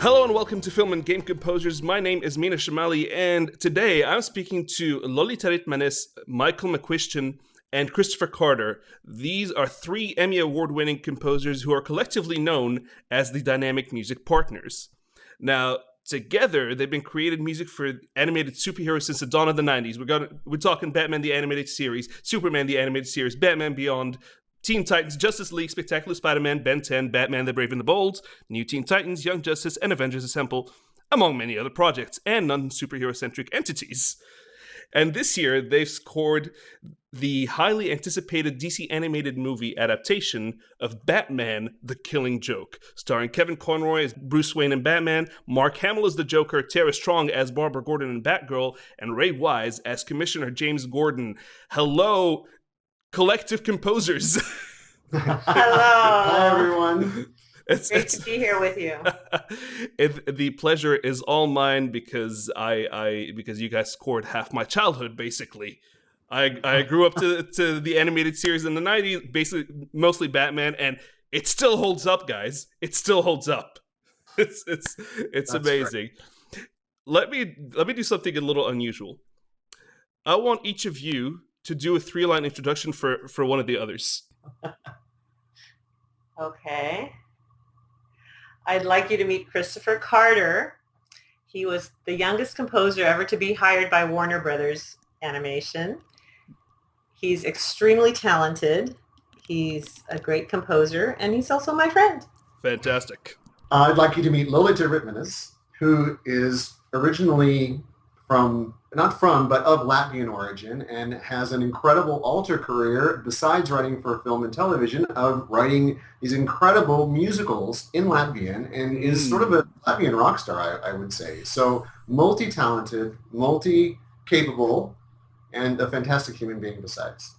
Hello and welcome to Film and Game Composers. My name is Meena Shamaly, and today I'm speaking to Lolita Ritmanis, Michael McCuistion, and Kristopher Carter. These are three Emmy Award-winning composers who are collectively known as the Dynamic Music Partners. Now, together, they've been creating music for animated superheroes since the dawn of the 90s. We're talking Batman the Animated Series, Superman the Animated Series, Batman Beyond, Teen Titans, Justice League, Spectacular Spider-Man, Ben 10, Batman the Brave and the Bold, New Teen Titans, Young Justice, and Avengers Assemble, among many other projects and non-superhero-centric entities. And this year, they've scored the highly anticipated DC animated movie adaptation of Batman, The Killing Joke, starring Kevin Conroy as Bruce Wayne and Batman, Mark Hamill as the Joker, Tara Strong as Barbara Gordon and Batgirl, and Ray Wise as Commissioner James Gordon. Hello, collective composers. Hello. Hi, everyone. It's great to be here with you. The pleasure is all mine because because you guys scored half my childhood, basically. I grew up to the animated series in the 90s, basically mostly Batman, and it still holds up, guys. It still holds up. It's amazing. Right. Let me do something a little unusual. I want each of you to do a 3-line introduction for one of the others. Okay. I'd like you to meet Kristopher Carter. He was the youngest composer ever to be hired by Warner Brothers Animation. He's extremely talented. He's a great composer, and he's also my friend. Fantastic. I'd like you to meet Lolita Ritmanis, who is originally of Latvian origin, and has an incredible alter career besides writing for film and television of writing these incredible musicals in Latvian, and is sort of a Latvian rock star, I would say. So multi-talented, multi-capable, and a fantastic human being besides.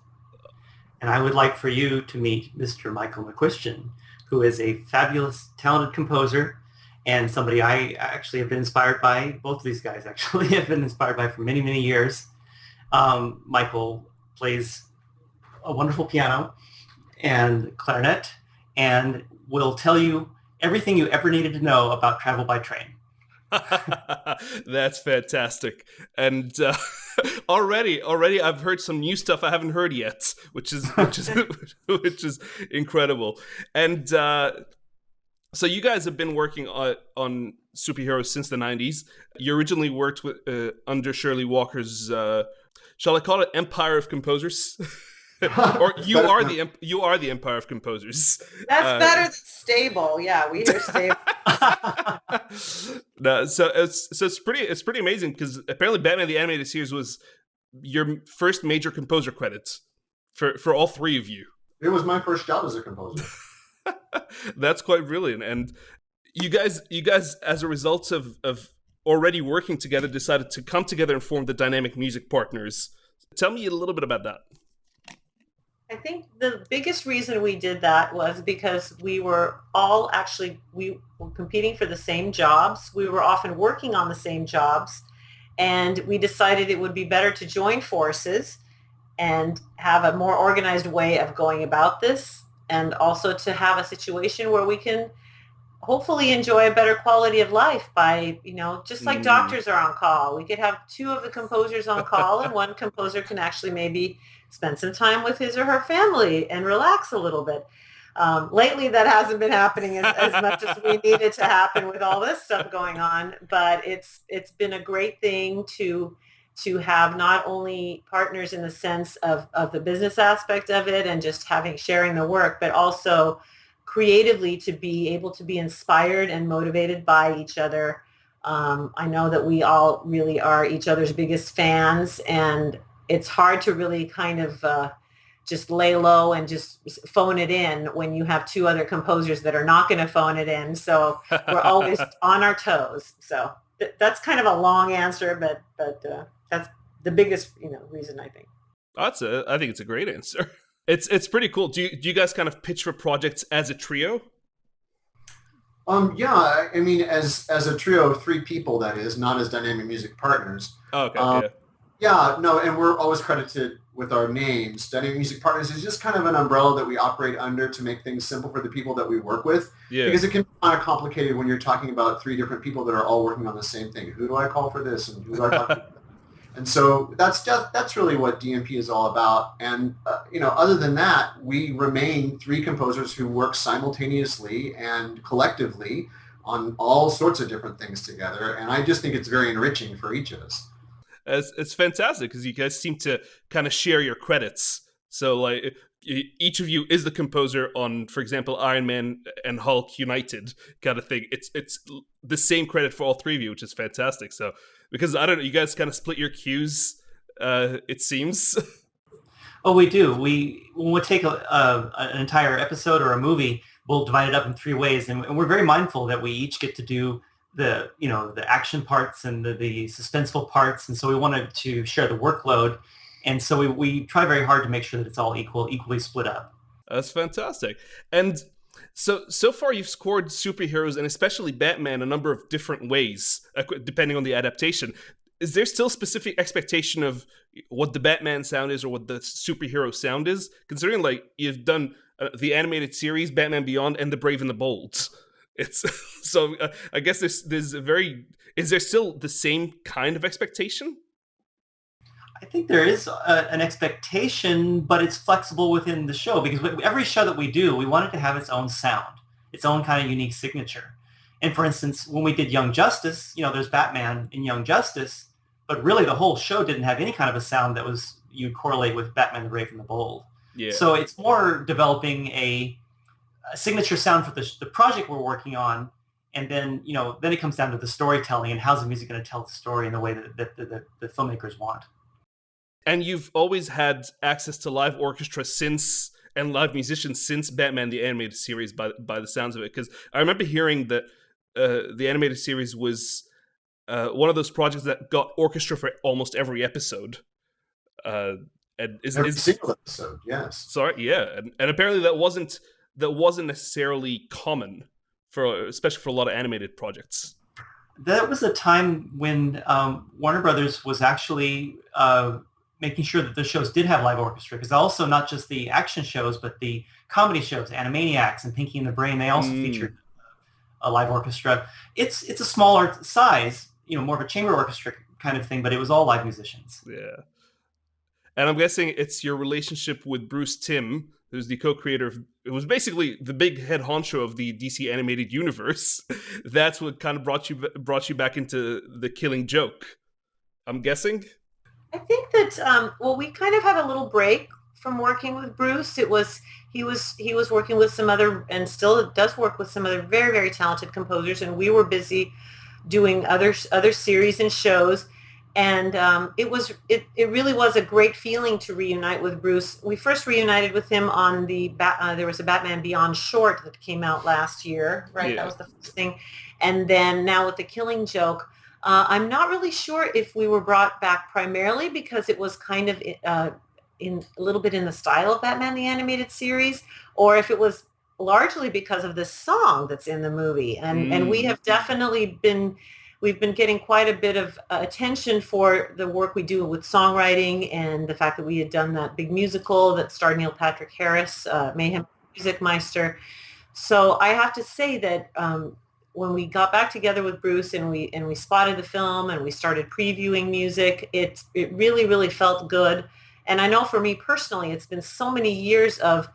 And I would like for you to meet Mr. Michael McCuistion, who is a fabulous, talented composer, and somebody I actually have been inspired by. Both of these guys actually have been inspired by for many, many years. Michael plays a wonderful piano and clarinet, and will tell you everything you ever needed to know about travel by train. That's fantastic. And already I've heard some new stuff I haven't heard yet, which is which is incredible. And so you guys have been working on superheroes since the 90s. You originally worked with under Shirley Walker's shall I call it Empire of Composers? Or you are the Empire of Composers. That's better than stable. Yeah, we hear stable. No, so it's pretty amazing, because apparently Batman the Animated Series was your first major composer credits for all three of you. It was my first job as a composer. That's quite brilliant. And you guys, as a result of already working together, decided to come together and form the Dynamic Music Partners. Tell me a little bit about that. I think the biggest reason we did that was because we were competing for the same jobs. We were often working on the same jobs, and we decided it would be better to join forces and have a more organized way of going about this, and also to have a situation where we can hopefully enjoy a better quality of life by, just like doctors are on call. We could have two of the composers on call, and one composer can actually maybe spend some time with his or her family and relax a little bit. Lately, that hasn't been happening as much as we needed to happen with all this stuff going on, but it's been a great thing to have not only partners in the sense of the business aspect of it and just sharing the work, but also creatively to be able to be inspired and motivated by each other. I know that we all really are each other's biggest fans, and it's hard to really kind of just lay low and just phone it in when you have two other composers that are not going to phone it in. So we're always on our toes. So that's kind of a long answer, but that's the biggest reason, I think. I think it's a great answer. It's pretty cool. Do you guys kind of pitch for projects as a trio? Yeah, I mean, as a trio of three people, that is, not as dynamic music partners. Oh, okay. Yeah, no, and we're always credited with our names. Dynamic Music Partners is just kind of an umbrella that we operate under to make things simple for the people that we work with. Yeah. Because it can be kind of complicated when you're talking about 3 different people that are all working on the same thing. Who do I call for this, and who do I talk to? And so that's really what DMP is all about. And other than that, we remain 3 composers who work simultaneously and collectively on all sorts of different things together. And I just think it's very enriching for each of us. It's fantastic because you guys seem to kind of share your credits. So like each of you is the composer on, for example, Iron Man and Hulk United kind of thing. It's the same credit for all 3 of you, which is fantastic. So because I don't know, you guys kind of split your cues. It seems. Oh, we do. When we take an entire episode or a movie, we'll divide it up in 3 ways, and we're very mindful that we each get to do the action parts and the suspenseful parts, and so we wanted to share the workload, and so we try very hard to make sure that it's all equally split up. That's fantastic. And so far you've scored superheroes and especially Batman a number of different ways, depending on the adaptation. Is there still specific expectation of what the Batman sound is or what the superhero sound is? Considering like you've done the animated series, Batman Beyond, and The Brave and the Bold. It's so I guess is there still the same kind of expectation? I think there is an expectation, but it's flexible within the show because every show that we do, we want it to have its own sound, its own kind of unique signature. And for instance, when we did Young Justice, there's Batman in Young Justice, but really the whole show didn't have any kind of a sound that you'd correlate with Batman the Brave and the Bold. Yeah. So it's more developing a signature sound for the project we're working on, and then then it comes down to the storytelling and how's the music going to tell the story in the way that the filmmakers want. And you've always had access to live orchestra and live musicians since Batman the Animated Series by the sounds of it, because I remember hearing that the animated series was one of those projects that got orchestra for almost every episode. Every single episode, yes. Sorry, yeah, and apparently that wasn't necessarily common especially for a lot of animated projects. That was a time when Warner Brothers was actually making sure that the shows did have live orchestra, because also not just the action shows, but the comedy shows, Animaniacs and Pinky and the Brain, they also featured a live orchestra. It's a smaller size, more of a chamber orchestra kind of thing, but it was all live musicians. Yeah. And I'm guessing it's your relationship with Bruce Timm, who's the co-creator of, it was basically the big head honcho of the DC animated universe. That's what kind of brought you back into The Killing Joke, I'm guessing. I think that we kind of had a little break from working with Bruce. He was working with some other, and still does work with some other very, very talented composers, and we were busy doing other series and shows. And it really was a great feeling to reunite with Bruce. We first reunited with him on there was a Batman Beyond short that came out last year, right? Yeah. That was the first thing. And then now with The Killing Joke, I'm not really sure if we were brought back primarily because it was kind of in a little bit in the style of Batman the Animated Series, or if it was largely because of this song that's in the movie. And we have definitely we've been getting quite a bit of attention for the work we do with songwriting and the fact that we had done that big musical that starred Neil Patrick Harris, Mayhem Music Meister. So I have to say that when we got back together with Bruce and we spotted the film and we started previewing music, it really, really felt good. And I know for me personally, it's been so many years of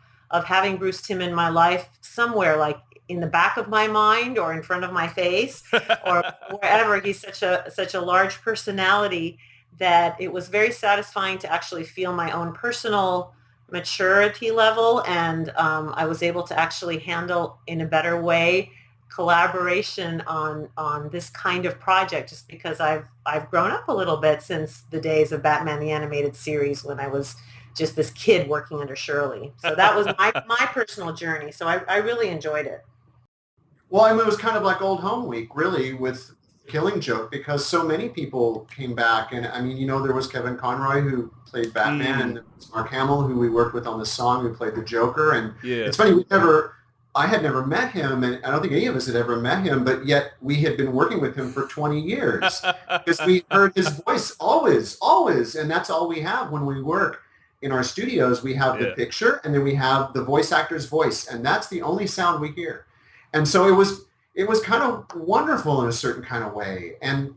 having Bruce Timm in my life somewhere, like in the back of my mind or in front of my face or wherever. He's such a large personality that it was very satisfying to actually feel my own personal maturity level. And I was able to actually handle in a better way collaboration on this kind of project, just because I've grown up a little bit since the days of Batman the Animated Series when I was just this kid working under Shirley. So that was my personal journey. So I really enjoyed it. Well, I mean, it was kind of like Old Home Week, really, with Killing Joke, because so many people came back. And I mean, there was Kevin Conroy, who played Batman, and there was Mark Hamill, who we worked with on the song, who played the Joker. And It's funny, I had never met him, and I don't think any of us had ever met him, but yet we had been working with him for 20 years because we heard his voice always, and that's all we have when we work. in our studios, we have the picture and then we have the voice actor's voice, and that's the only sound we hear. And so it was kind of wonderful in a certain kind of way. And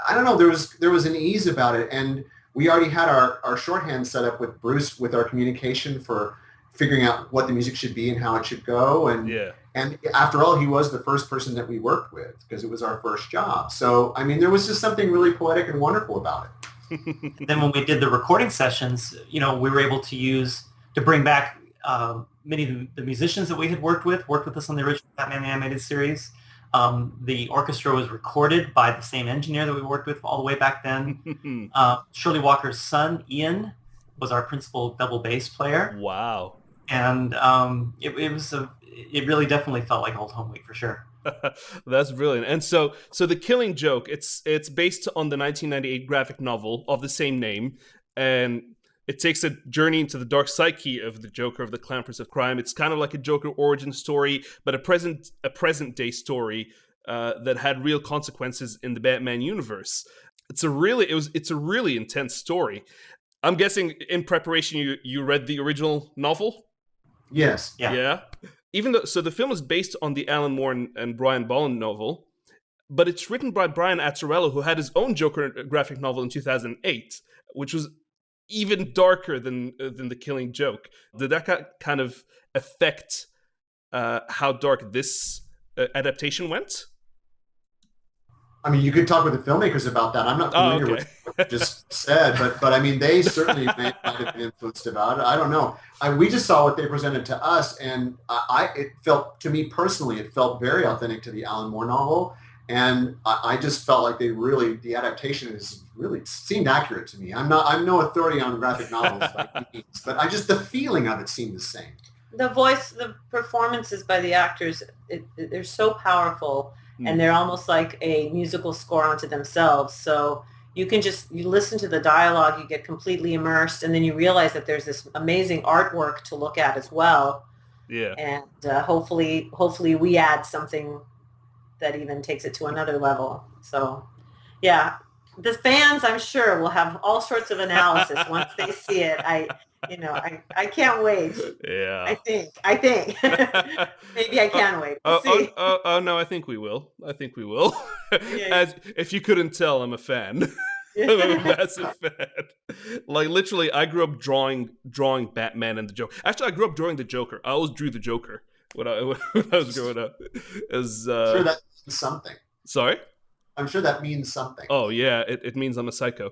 I don't know, there was an ease about it. And we already had our shorthand set up with Bruce with our communication for figuring out what the music should be and how it should go. And after all, he was the first person that we worked with because it was our first job. So, I mean, there was just something really poetic and wonderful about it. Then when we did the recording sessions, we were able to bring back many of the musicians that we had worked with us on the original Batman animated series. The orchestra was recorded by the same engineer that we worked with all the way back then. Shirley Walker's son, Ian, was our principal double bass player. Wow. And it really definitely felt like Old Home Week for sure. That's brilliant. And so The Killing Joke, it's based on the 1998 graphic novel of the same name, and it takes a journey into the dark psyche of the Joker, of the Clown Prince of Crime. It's kind of like a Joker origin story, but a present day story that had real consequences in the Batman universe. It's a really intense story. I'm guessing in preparation you read the original novel? Yes. Yeah. So the film is based on the Alan Moore and Brian Bolland novel, but it's written by Brian Azzarello, who had his own Joker graphic novel in 2008, which was even darker than The Killing Joke. Did that kind of affect how dark this adaptation went? I mean, you could talk with the filmmakers about that. I'm not familiar with what you just said, but I mean, they certainly might have been influenced about it. I don't know. We just saw what they presented to us, and it felt, to me personally, it felt very authentic to the Alan Moore novel. And I just felt like the adaptation really seemed accurate to me. I'm no authority on graphic novels by any means, but the feeling of it seemed the same. The voice, the performances by the actors, they're so powerful, and they're almost like a musical score unto themselves. So you listen to the dialogue, you get completely immersed, and then you realize that there's this amazing artwork to look at as well. Yeah. And hopefully we add something that even takes it to another level. So, yeah, the fans, I'm sure, will have all sorts of analysis once they see it. I can't wait. Yeah. I think. Maybe I can wait. We'll see. No, I think we will. Yeah. As if you couldn't tell, I'm a fan. I'm a massive fan. Like, literally, I grew up drawing Batman and the Joker. Actually, I grew up drawing the Joker. I always drew the Joker when I was growing up. I'm sure that means something. Sorry? I'm sure that means something. Oh, yeah, it means I'm a psycho.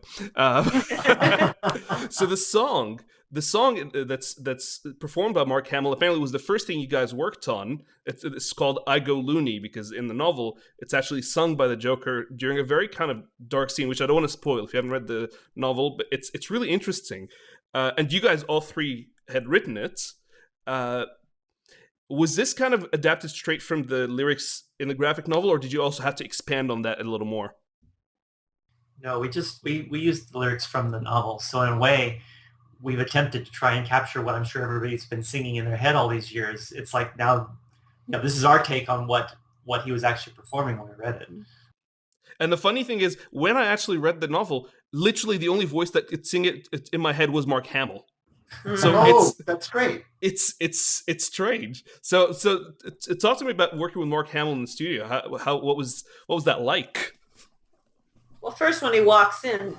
So the song that's performed by Mark Hamill apparently was the first thing you guys worked on. It's called I Go Loony, because in the novel, it's actually sung by the Joker during a very kind of dark scene, which I don't want to spoil if you haven't read the novel, but it's really interesting. And you guys all three had written it. Was this kind of adapted straight from the lyrics in the graphic novel, or did you also have to expand on that a little more? No, we used the lyrics from the novel. So in a way, we've attempted to try and capture what I'm sure everybody's been singing in their head all these years. It's like now, this is our take on what he was actually performing when we read it. And the funny thing is, when I actually read the novel, literally the only voice that could sing it in my head was Mark Hamill. So that's great. It's strange. So talk to me about working with Mark Hamill in the studio. What was that like? Well, first when he walks in,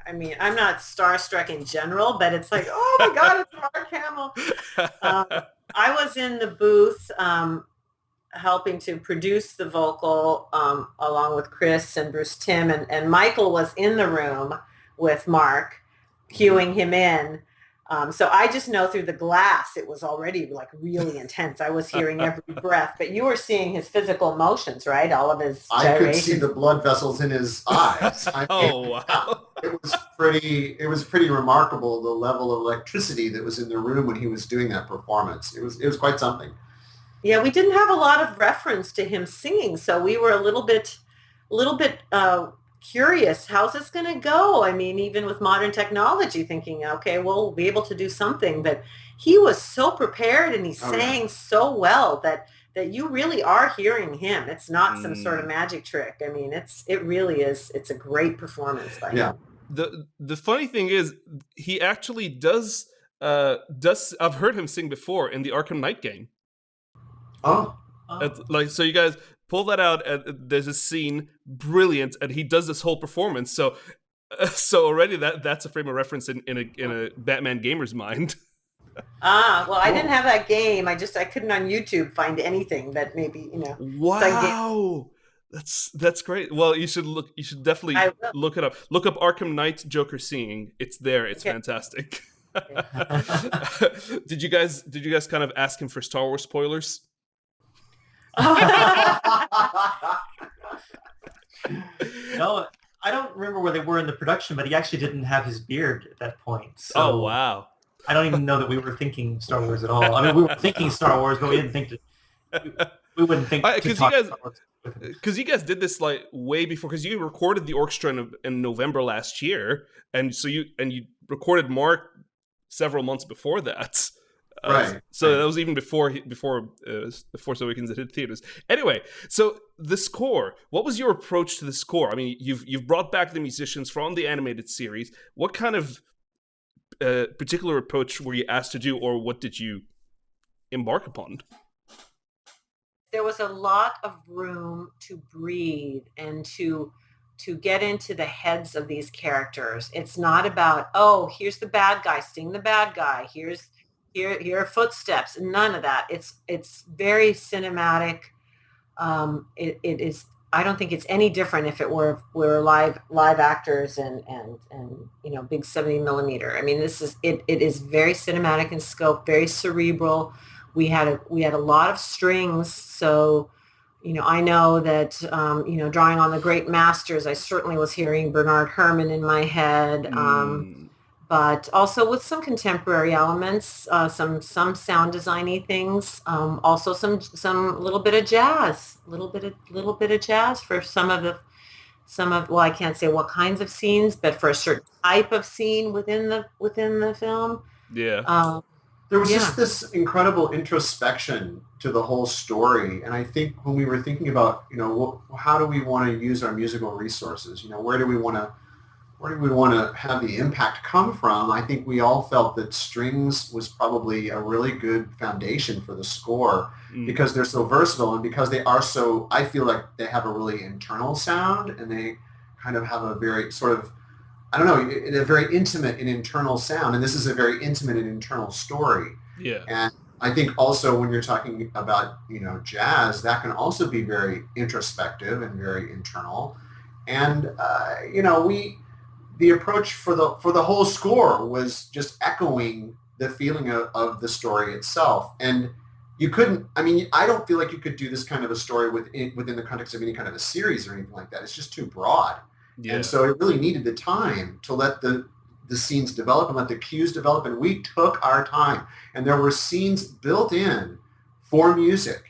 I'm not starstruck in general, but it's like, oh my God, it's Mark Hamill. I was in the booth helping to produce the vocal along with Chris and Bruce Timm, and Michael was in the room with Mark, cueing him in. So I just know through the glass it was already like really intense. I was hearing every breath, but you were seeing his physical motions, right? All of his gyrations. I could see the blood vessels in his eyes. Wow. It was pretty remarkable, the level of electricity that was in the room when he was doing that performance. It was quite something. Yeah, we didn't have a lot of reference to him singing, so we were a little bit curious. How's this going to go? I mean, even with modern technology, thinking, okay, we'll be able to do something. But he was so prepared, and he sang so well that you really are hearing him. It's not some sort of magic trick. I mean, it really is. It's a great performance by him. The funny thing is, he actually does. I've heard him sing before in the Arkham Knight game. Oh, Like, so you guys pull that out, and there's a scene, brilliant, and he does this whole performance. So already that's a frame of reference in a Batman gamer's mind. Well, I didn't have that game. I couldn't on YouTube find anything that maybe, Wow, that's great. Well, you should definitely look it up. Look up Arkham Knight Joker singing. It's there. It's fantastic. Did you guys kind of ask him for Star Wars spoilers? No, I don't remember where they were in the production, but he actually didn't have his beard at that point. So oh, wow. I don't even know that we were thinking Star Wars at all. I mean, we were thinking Star Wars, but we didn't think we wouldn't think to talk Star Wars. Because you guys did this like way before, because you recorded the orchestra in November last year, and so you recorded Mark several months before that. Right. So that was even before Force Awakens hit theaters. Anyway, so the score. What was your approach to the score? I mean, you've brought back the musicians from the animated series. What kind of particular approach were you asked to do, or what did you embark upon? There was a lot of room to breathe and to get into the heads of these characters. It's not about, oh, here's the bad guy, sing the bad guy. Here are footsteps. None of that. It's very cinematic. It is. I don't think it's any different if it were live actors and big 70 millimeter. I mean, it is very cinematic in scope, very cerebral. We had a lot of strings, so I know that drawing on the great masters, I certainly was hearing Bernard Herrmann in my head. But also with some contemporary elements, some sound designy things, also some little bit of jazz, little bit of jazz for some of well, I can't say what kinds of scenes, but for a certain type of scene within the film. Yeah. There was just this incredible introspection to the whole story, and I think when we were thinking about how do we want to use our musical resources, where do we want to have the impact come from? I think we all felt that strings was probably a really good foundation for the score because they're so versatile and because they are so, I feel like they have a really internal sound and they kind of have a very sort of, I don't know, a very intimate and internal sound. And this is a very intimate and internal story. Yeah. And I think also when you're talking about, jazz, that can also be very introspective and very internal. And, the approach for the whole score was just echoing the feeling of the story itself. And you couldn't, I don't feel like you could do this kind of a story within the context of any kind of a series or anything like that. It's just too broad. Yeah. And so it really needed the time to let the scenes develop and let the cues develop. And we took our time. And there were scenes built in for music.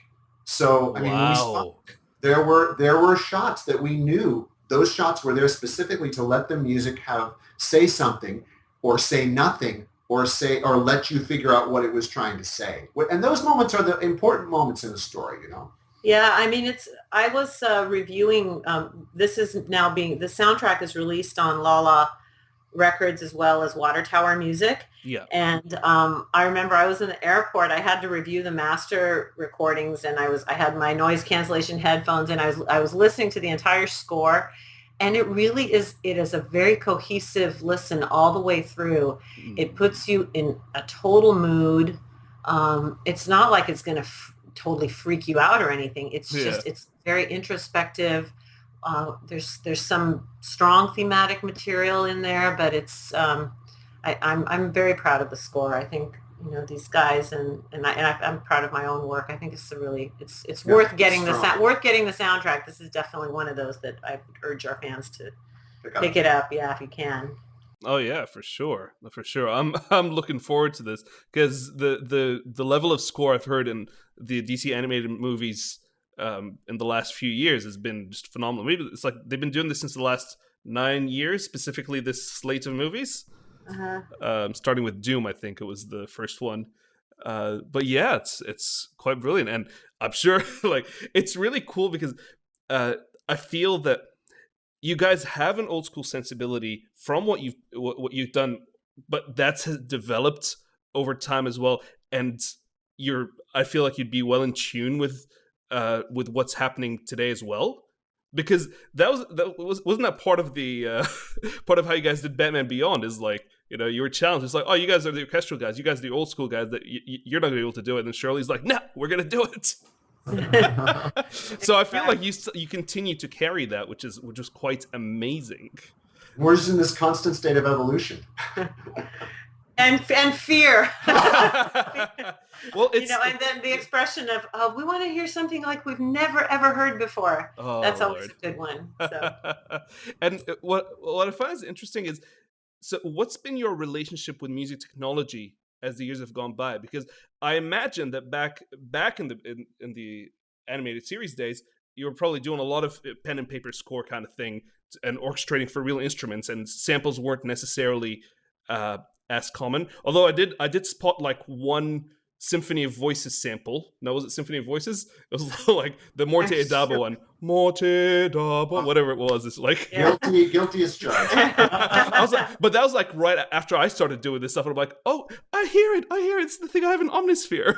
So, when we saw it, there were shots that we knew. Those shots were there specifically to let the music say something or say nothing or let you figure out what it was trying to say. And those moments are the important moments in the story, Yeah, I was reviewing, this is now the soundtrack is released on Lala Records as well as Water Tower Music. Yeah. And I remember I was in the airport. I had to review the master recordings, and I had my noise cancellation headphones, and I was listening to the entire score, and it really is. It is a very cohesive listen all the way through. It puts you in a total mood. It's not like it's going to totally freak you out or anything. It's just it's very introspective. There's some strong thematic material in there, but it's I'm very proud of the score. I think these guys and I'm proud of my own work. I think it's worth getting the soundtrack. This is definitely one of those that I would urge our fans to pick it up. Yeah, if you can. Oh yeah, for sure. I'm looking forward to this because the level of score I've heard in the DC animated movies in the last few years has been just phenomenal. Maybe it's like they've been doing this since the last 9 years, specifically this slate of movies. Starting with Doom, I think it was the first one. But yeah, it's quite brilliant, and I'm sure like it's really cool because I feel that you guys have an old school sensibility from what you've done, but that's developed over time as well. And I feel like you'd be well in tune with what's happening today as well, because wasn't that part of the part of how you guys did Batman Beyond, is like, you were challenged. It's like, oh, you guys are the orchestral guys, you guys are the old school guys, that you're not gonna be able to do it. And Shirley's like, no, we're gonna do it. So I feel like you continue to carry that, which was quite amazing. We're just in this constant state of evolution. And fear. Well, it's, and then the expression of, we want to hear something like we've never ever heard before. Oh, that's always Lord. a good one. So. And what I find interesting is, so what's been your relationship with music technology as the years have gone by? Because I imagine that back in the animated series days, you were probably doing a lot of pen and paper score kind of thing and orchestrating for real instruments, and samples weren't necessarily as common. Although I did spot like one Symphony of Voices sample. No, was it Symphony of Voices? It was like the Morte Adabo one. Morte Adabo, whatever it was. It's like guilty as charged. I was like, but that was like right after I started doing this stuff, and I'm like, oh, I hear it. It's the thing I have in Omnisphere.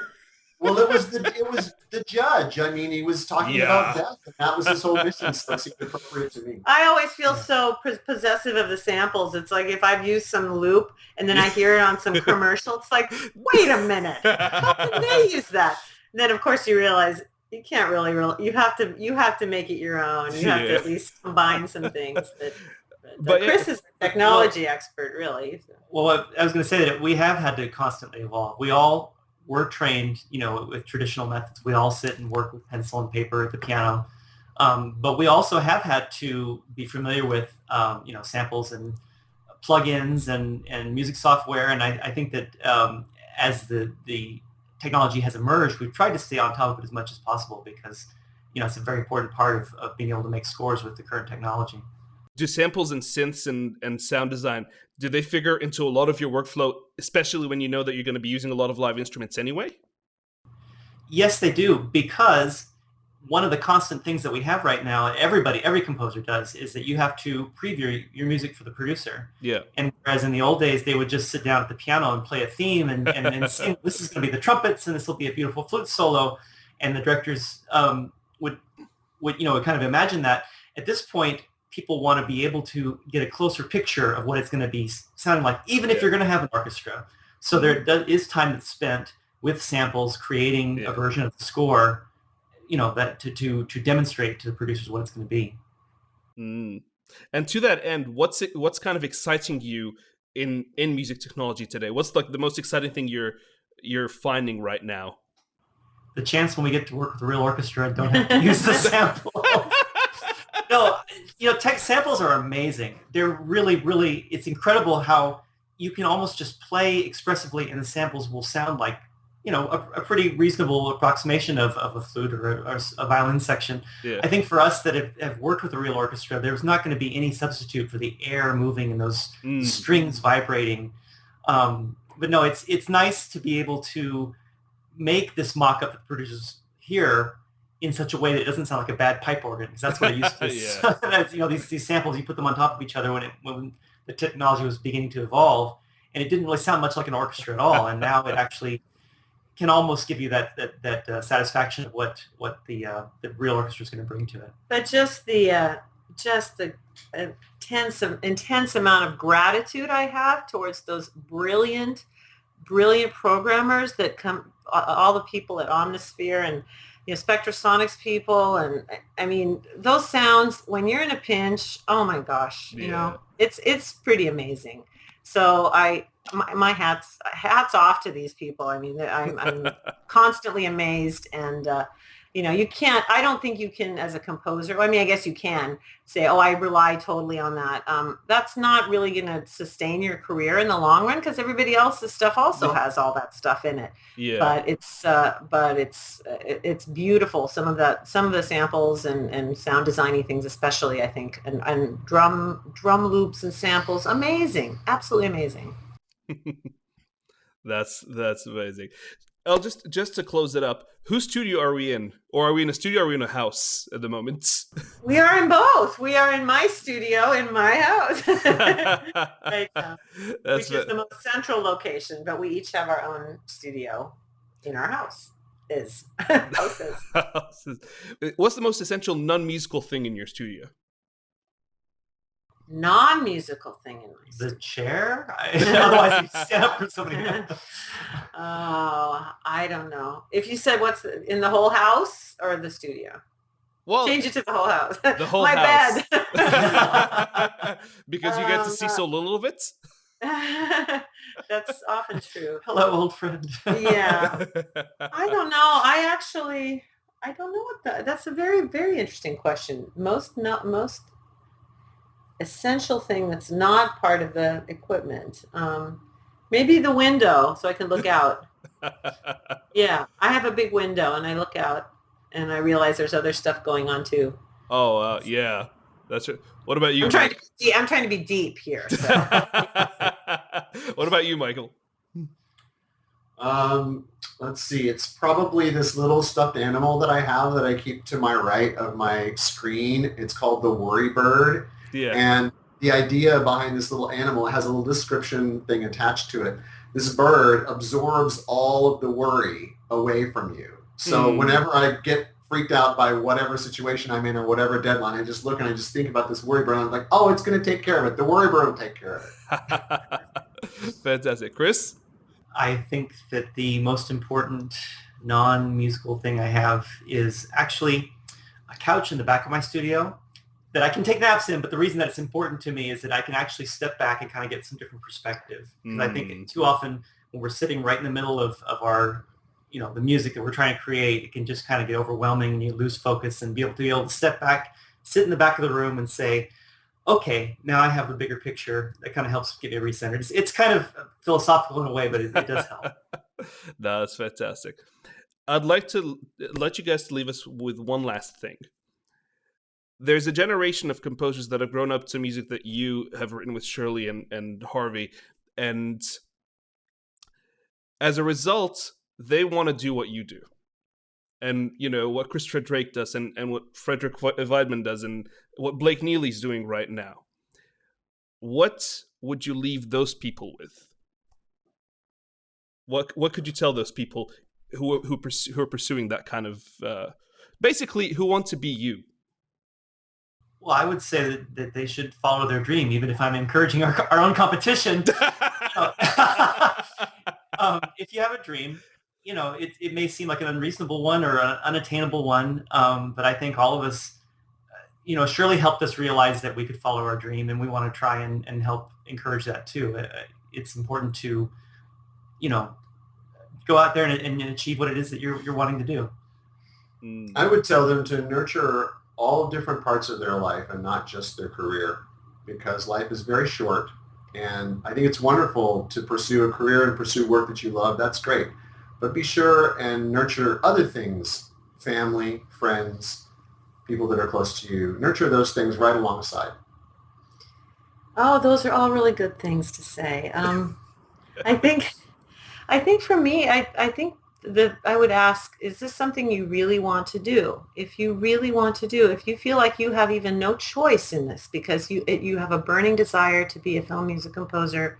Well, it was the judge. I mean, he was talking about death, and that was his whole mission. So it seemed appropriate to me. I always feel so possessive of the samples. It's like if I've used some loop and then I hear it on some commercial, it's like, wait a minute, how did they use that? And then of course you realize you can't really you have to make it your own. You have to at least combine some things. But Chris is a technology expert, really. Well, I was going to say that we have had to constantly evolve. We all were trained, with traditional methods. We all sit and work with pencil and paper at the piano. But we also have had to be familiar with, samples and plugins and music software. And I think that as the technology has emerged, we've tried to stay on top of it as much as possible, because, it's a very important part of being able to make scores with the current technology. Do samples and synths and sound design, do they figure into a lot of your workflow, especially when you know that you're going to be using a lot of live instruments anyway? Yes, they do, because one of the constant things that we have right now, every composer does, is that you have to preview your music for the producer. Yeah. And whereas in the old days, they would just sit down at the piano and play a theme and sing, this is going to be the trumpets and this will be a beautiful flute solo. And the directors would kind of imagine that. At this point, people want to be able to get a closer picture of what it's going to be sounding like, even if you're going to have an orchestra. So there is time that's spent with samples creating a version of the score, that to demonstrate to the producers what it's going to be. Mm. And to that end, what's kind of exciting you in music technology today? What's like the most exciting thing you're finding right now? The chance when we get to work with a real orchestra and don't have to use the samples. No, tech samples are amazing. They're really, really, it's incredible how you can almost just play expressively and the samples will sound like, a pretty reasonable approximation of a flute or a violin section. Yeah. I think for us that have worked with a real orchestra, there's not going to be any substitute for the air moving and those strings vibrating. But no, it's nice to be able to make this mock-up that producers hear in such a way that it doesn't sound like a bad pipe organ, because that's what it used to. That's, these samples, you put them on top of each other when the technology was beginning to evolve, and it didn't really sound much like an orchestra at all. And now it actually can almost give you that satisfaction of what the real orchestra is going to bring to it. But just the intense amount of gratitude I have towards those brilliant programmers that come, all the people at Omnisphere and Spectrasonics people, and I mean those sounds when you're in a pinch, oh my gosh, it's pretty amazing. So my hats off to these people. I mean, I'm constantly amazed, and I don't think you can, as a composer, I mean, I guess you can say, oh, I rely totally on that. That's not really going to sustain your career in the long run, because everybody else's stuff also has all that stuff in it. Yeah. But it's beautiful. Some of the samples and sound designy things, especially, I think, and drum loops and samples, amazing, absolutely amazing. That's amazing. I'll just to close it up. Whose studio are we in? Or are we in a studio or are we in a house at the moment? We are in both. We are in my studio in my house. Right now, which is the most central location, but we each have our own studio in our house. Houses. What's the most essential non-musical thing in your studio? Non-musical thing in my studio. The chair? Otherwise, you stand up for somebody else. Oh, I don't know. If you said what's in the whole house or the studio? Well, change it to the whole house. The whole my house. Bed. Because you get to see so little of it? That's often true. Hello, old friend. Yeah. I don't know. I don't know that's a very, very interesting question. Most essential thing that's not part of the equipment. Maybe the window so I can look out. Yeah. I have a big window and I look out and I realize there's other stuff going on too. Oh, yeah. That's right. What about you? I'm trying to be deep here. So. What about you, Michael? Let's see. It's probably this little stuffed animal that I have that I keep to my right of my screen. It's called the worry bird. Yeah. And the idea behind this little animal, it has a little description thing attached to it. This bird absorbs all of the worry away from you. So whenever I get freaked out by whatever situation I'm in or whatever deadline, I just look and I just think about this worry bird. And I'm like, oh, it's going to take care of it. The worry bird will take care of it. Fantastic. Chris? I think that the most important non-musical thing I have is actually a couch in the back of my studio that I can take naps in. But the reason that it's important to me is that I can actually step back and kind of get some different perspective. Because I think too often when we're sitting right in the middle of our, the music that we're trying to create, it can just kind of get overwhelming and you lose focus, and be able to step back, sit in the back of the room and say, okay, now I have a bigger picture. That kind of helps get me recentered. It's kind of philosophical in a way, but it does help. No, that's fantastic. I'd like to let you guys leave us with one last thing. There's a generation of composers that have grown up to music that you have written with Shirley and Harvey. And as a result, they want to do what you do. And, what Christopher Drake does and what Frederick Weidman does and what Blake Neely's doing right now. What would you leave those people with? What could you tell those people who are pursuing that kind of, basically, who want to be you? Well, I would say that they should follow their dream, even if I'm encouraging our own competition. If you have a dream, it may seem like an unreasonable one or an unattainable one, but I think all of us, Shirley helped us realize that we could follow our dream, and we want to try and help encourage that too. It's important to, go out there and achieve what it is that you're wanting to do. I would tell them to nurture all different parts of their life and not just their career, because life is very short. And I think it's wonderful to pursue a career and pursue work that you love. That's great. But be sure and nurture other things, family, friends, people that are close to you. Nurture those things right alongside. Oh, those are all really good things to say. I think for me, I think that I would ask, is this something you really want to do? If you really want to do, if you feel like you have even no choice in this because you have a burning desire to be a film music composer,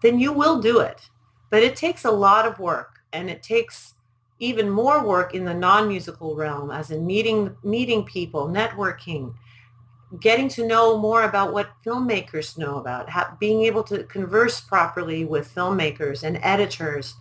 then you will do it. But it takes a lot of work, and it takes even more work in the non-musical realm, as in meeting people, networking, getting to know more about what filmmakers know about, being able to converse properly with filmmakers and editors,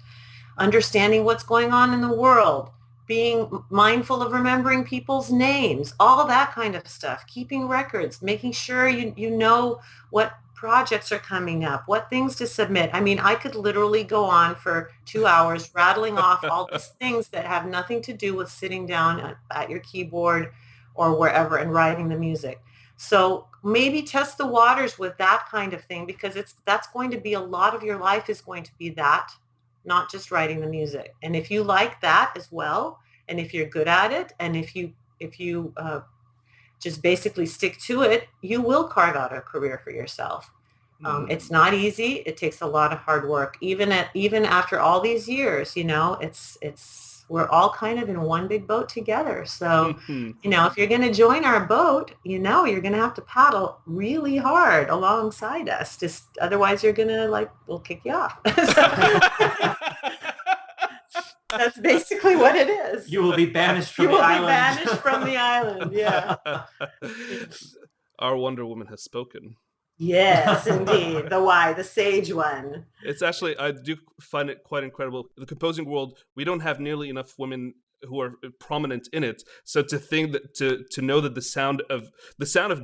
understanding what's going on in the world, being mindful of remembering people's names, all that kind of stuff, keeping records, making sure you know what projects are coming up, what things to submit. I mean, I could literally go on for 2 hours rattling off all these things that have nothing to do with sitting down at your keyboard or wherever and writing the music. So maybe test the waters with that kind of thing, because that's going to be a lot of your life is going to be that, not just writing the music. And if you like that as well, and if you're good at it, and if you just basically stick to it, you will carve out a career for yourself. It's not easy. It takes a lot of hard work. Even after all these years, we're all kind of in one big boat together. So, if you're going to join our boat, you're going to have to paddle really hard alongside us. Just otherwise you're going to we'll kick you off. That's basically what it is. You will be banished from the island. You will be banished from the island. Yeah. Our Wonder Woman has spoken. Yes, indeed. The sage one. It's actually, I do find it quite incredible. The composing world, we don't have nearly enough women who are prominent in it. So to think that to know that the sound of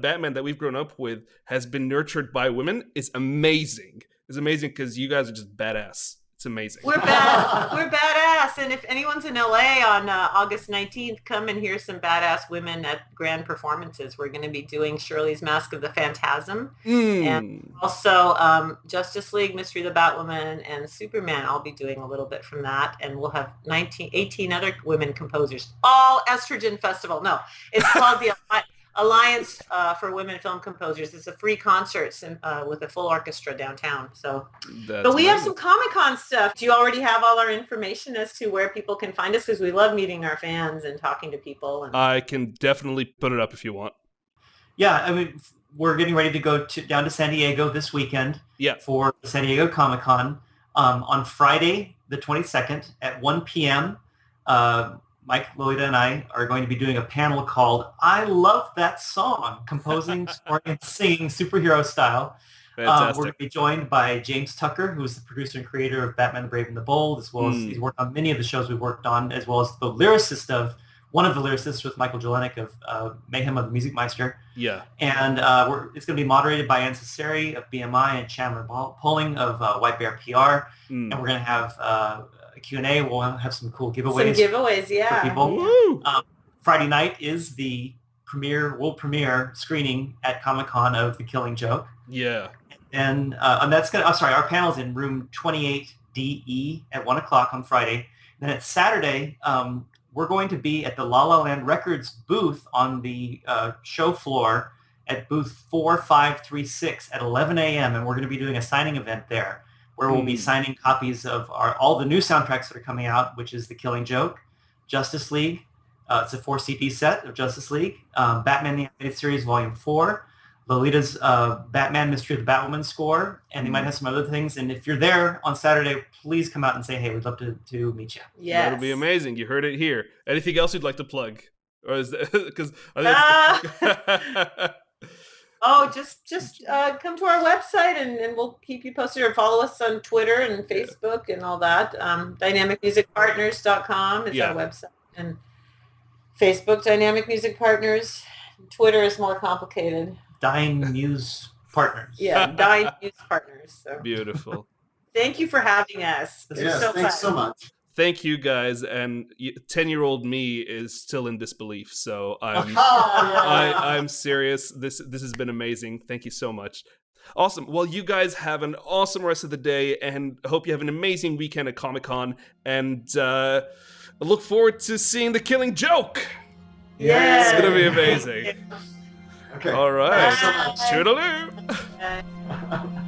Batman that we've grown up with has been nurtured by women is amazing. It's amazing because you guys are just badass. It's amazing. We're badass. And if anyone's in LA on August 19th, come and hear some badass women at grand performances. We're going to be doing Shirley's Mask of the Phantasm. And also Justice League, Mystery of the Batwoman, and Superman. I'll be doing a little bit from that. And we'll have 18 other women composers. All Estrogen Festival. No, it's called the Alliance for Women Film Composers. It's a free concert with a full orchestra downtown. So, but we have some Comic-Con stuff. Do you already have all our information as to where people can find us? Because we love meeting our fans and talking to people. I can definitely put it up if you want. Yeah, I mean, we're getting ready to go down to San Diego this weekend for San Diego Comic-Con. On Friday, the 22nd at 1 p.m., Mike, Lolita, and I are going to be doing a panel called I Love That Song, Composing, Scoring, and Singing Superhero Style. We're going to be joined by James Tucker, who is the producer and creator of Batman the Brave and the Bold, as well as he's worked on many of the shows we've worked on, as well as one of the lyricists with Michael Jelenic of Mayhem of the Music Meister. Yeah. And it's going to be moderated by Ann Cesari of BMI and Chandler Poling of White Bear PR. And we're going to have a Q&A. We'll have some cool giveaways. Yeah. For people. Friday night is the world premiere screening at Comic-Con of The Killing Joke. Yeah. And that's going to, our panel's in room 28DE at 1 o'clock on Friday. Then at Saturday, we're going to be at the La La Land Records booth on the show floor at booth 4536 at 11 a.m. And we're going to be doing a signing event there where we'll be signing copies of all the new soundtracks that are coming out, which is The Killing Joke, Justice League. It's a 4 CD set of Justice League, Batman the Animated Series Volume 4, Lolita's Batman Mystery of the Batwoman score, and they might have some other things. And if you're there on Saturday, please come out and say, hey, we'd love to meet you. Yes. That'll be amazing. You heard it here. Anything else you'd like to plug? Or is that because just come to our website and we'll keep you posted, or follow us on Twitter and Facebook and all that. DynamicMusicPartners.com is our website. And Facebook, Dynamic Music Partners. Twitter is more complicated. Dying Muse Partners. Yeah, Dying Muse Partners. So. Beautiful. Thank you for having us. Thanks so much. Thank you guys, and 10-year-old me is still in disbelief, so I'm serious. This has been amazing. Thank you so much. Awesome. Well, you guys have an awesome rest of the day, and I hope you have an amazing weekend at Comic-Con, and I look forward to seeing The Killing Joke. Yeah. It's going to be amazing. Okay. All right. Thanks so much. Toodaloo.